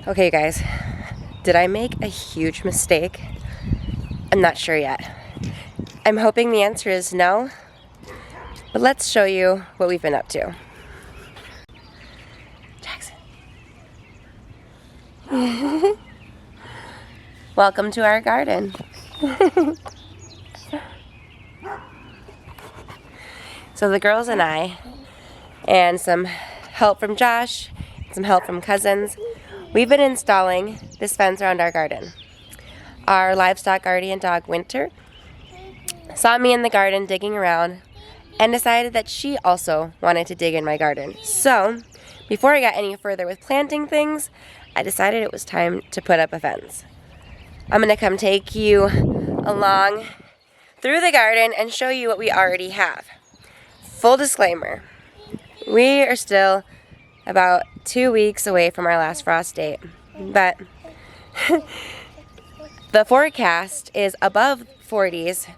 Okay guys, did I make a huge mistake? I'm not sure yet. I'm hoping the answer is no, but let's show you what we've been up to. Jackson. Welcome to our garden. So the girls and I, and some help from Josh, some help from cousins, we've been installing this fence around our garden. Our livestock guardian dog, Winter, saw me in the garden digging around and decided that she also wanted to dig in my garden. So, before I got any further with planting things, I decided it was time to put up a fence. I'm going to come take you along through the garden and show you what we already have. Full disclaimer, we are still about 2 weeks away from our last frost date, but the forecast is above 40s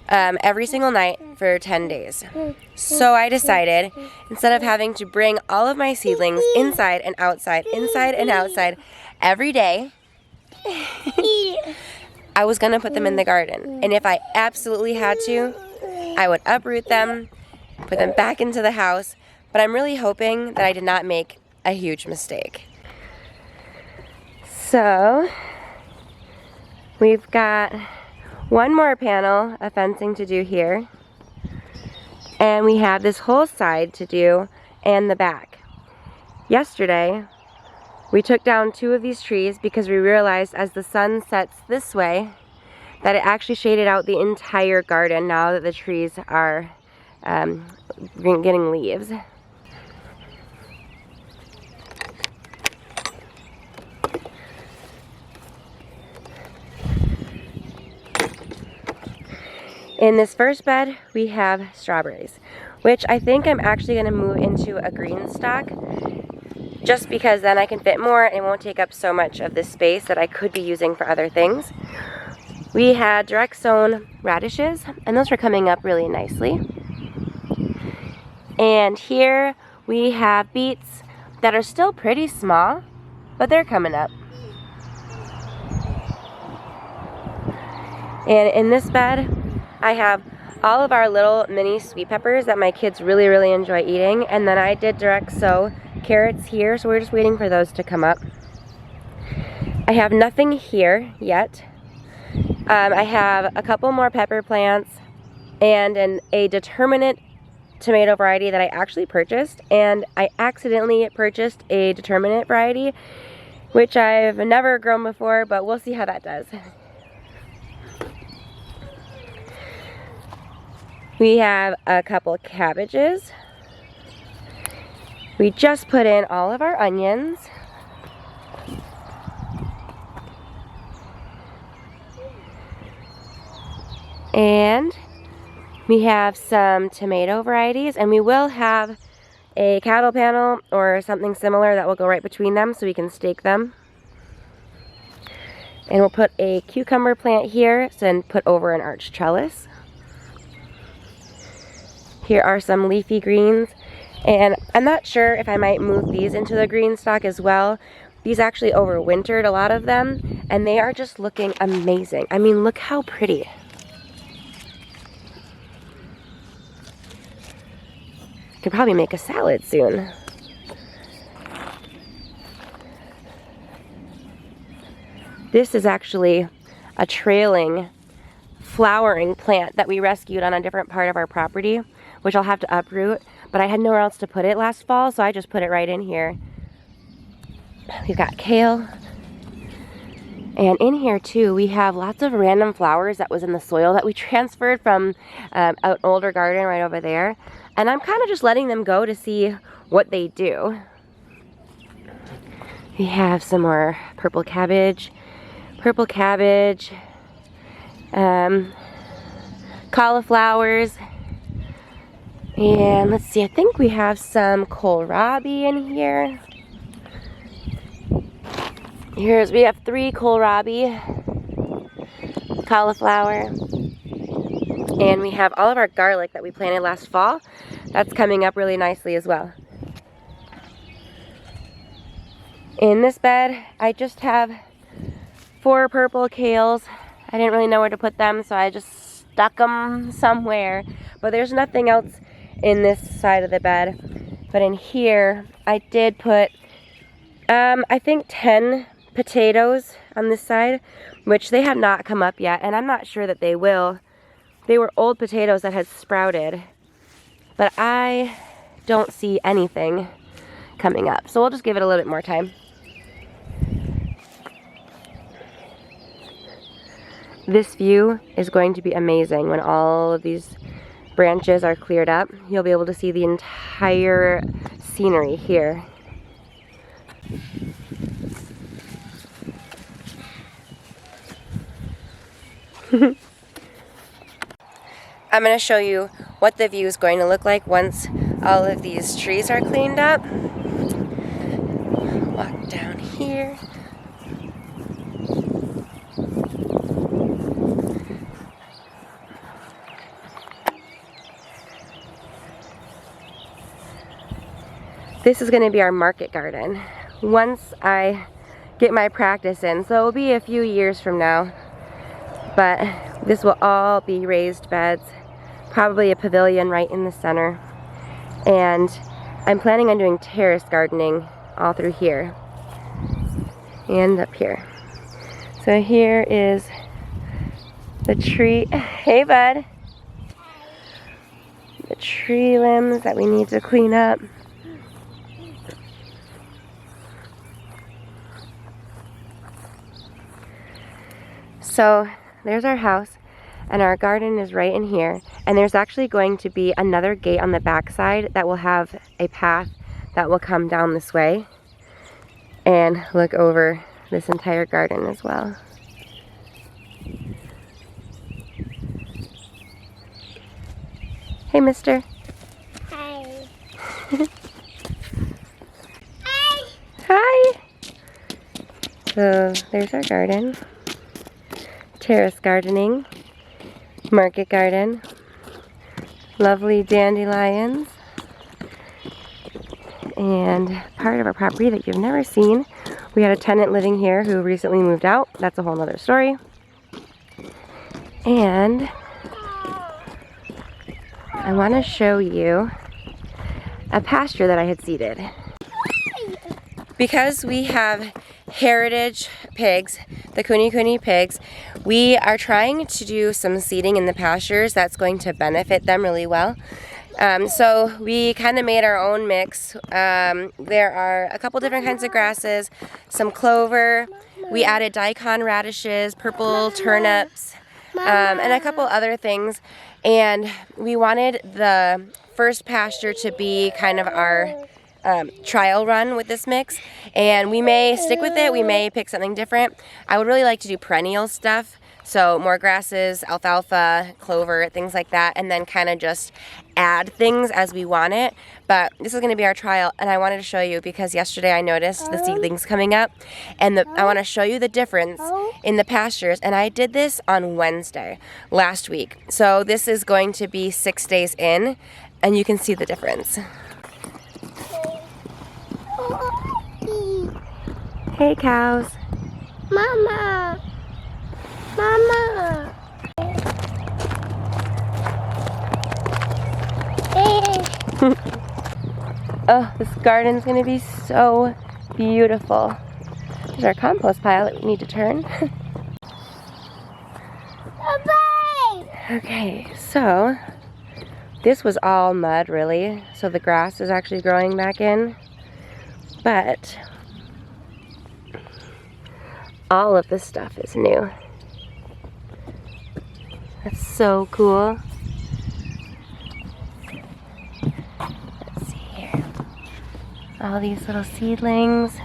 every single night for 10 days. So I decided, instead of having to bring all of my seedlings inside and outside every day, I was going to put them in the garden. And if I absolutely had to, I would uproot them, put them back into the house. But I'm really hoping that I did not make a huge mistake. So, we've got one more panel of fencing to do here. And we have this whole side to do and the back. Yesterday, we took down 2 of these trees because we realized as the sun sets this way that it actually shaded out the entire garden now that the trees are getting leaves. In this first bed, we have strawberries, which I think I'm actually going to move into a green stock, just because then I can fit more and it won't take up so much of this space that I could be using for other things. We had direct sown radishes, and those were coming up really nicely. And here we have beets that are still pretty small, but they're coming up. And in this bed, I have all of our little mini sweet peppers that my kids really enjoy eating, and then I did direct sow carrots here, so we're just waiting for those to come up. I have nothing here yet. I have a couple more pepper plants and a determinate tomato variety that I actually purchased, and I accidentally purchased a determinate variety, which I've never grown before, but we'll see how that does. We have a couple cabbages. We just put in all of our onions. And we have some tomato varieties, and we will have a cattle panel or something similar that will go right between them so we can stake them. And we'll put a cucumber plant here and put over an arch trellis. Here are some leafy greens, and I'm not sure if I might move these into the green stock as well. These actually overwintered, a lot of them, and they are just looking amazing. I mean, look how pretty. Could probably make a salad soon. This is actually a trailing, flowering plant that we rescued on a different part of our property, which I'll have to uproot, but I had nowhere else to put it last fall, so I just put it right in here. We've got kale. And in here too, we have lots of random flowers that was in the soil that we transferred from an older garden right over there. And I'm kind of just letting them go to see what they do. We have some more purple cabbage, cauliflowers, and let's see, I think we have some kohlrabi in here. We have 3 kohlrabi, cauliflower, and we have all of our garlic that we planted last fall. That's coming up really nicely as well. In this bed, I just have 4 purple kales. I didn't really know where to put them, so I just stuck them somewhere. But there's nothing else in this side of the bed. But in here, I did put, I think 10 potatoes on this side, which they have not come up yet, and I'm not sure that they will. They were old potatoes that had sprouted, but I don't see anything coming up. So we'll just give it a little bit more time. This view is going to be amazing when all of these branches are cleared up. You'll be able to see the entire scenery here. I'm going to show you what the view is going to look like once all of these trees are cleaned up. Walk down here. This is going to be our market garden once I get my practice in. So it will be a few years from now, but this will all be raised beds, probably a pavilion right in the center. And I'm planning on doing terrace gardening all through here and up here. So here is the tree. Hey, bud. The tree limbs that we need to clean up. So there's our house, and our garden is right in here, and there's actually going to be another gate on the back side that will have a path that will come down this way and look over this entire garden as well. Hey, mister. Hi. Hi. Hi. So there's our garden. Terrace gardening, market garden, lovely dandelions, and part of our property that you've never seen. We had a tenant living here who recently moved out. That's a whole nother story. And I want to show you a pasture that I had seeded. Because we have heritage pigs, the Kuni pigs, we are trying to do some seeding in the pastures that's going to benefit them really well. So we kind of made our own mix. There are a couple different kinds of grasses, some clover, we added daikon radishes, purple turnips, and a couple other things. And we wanted the first pasture to be kind of our trial run with this mix, and we may stick with it, we may pick something different. I would really like to do perennial stuff, so more grasses, alfalfa, clover, things like that, and then kind of just add things as we want it. But this is going to be our trial, and I wanted to show you because yesterday I noticed the seedlings coming up, and I want to show you the difference in the pastures. And I did this on Wednesday last week, so this is going to be 6 days in, and you can see the difference. Hey, cows. Mama. Mama. Hey. Oh, this garden's gonna be so beautiful. There's our compost pile that we need to turn. Okay, so this was all mud, really. So the grass is actually growing back in. But all of this stuff is new. That's so cool. Let's see here. All these little seedlings.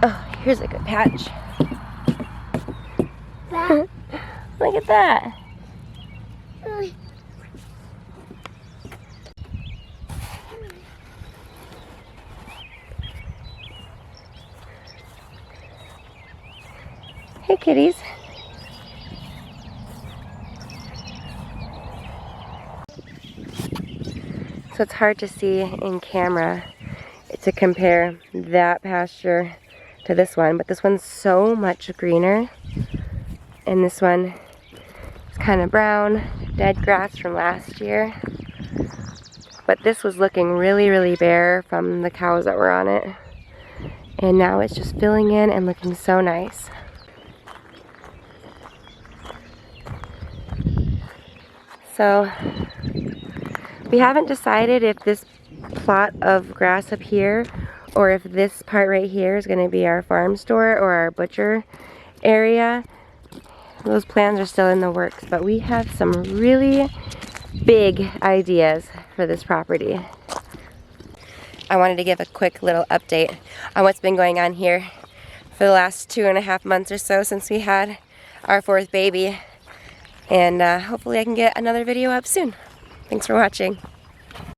Oh, here's a good patch. Look at that. Hey, kitties. so it's hard to see in camera to compare that pasture to this one, but this one's so much greener, and this one is kind of brown, dead grass from last year. But this was looking really, really bare from the cows that were on it, and now it's just filling in and looking so nice. So we haven't decided if this plot of grass up here or if this part right here is going to be our farm store or our butcher area. Those plans are still in the works, but we have some really big ideas for this property. I wanted to give a quick little update on what's been going on here for the last 2.5 months or so since we had our 4th baby. And hopefully I can get another video up soon. Thanks for watching.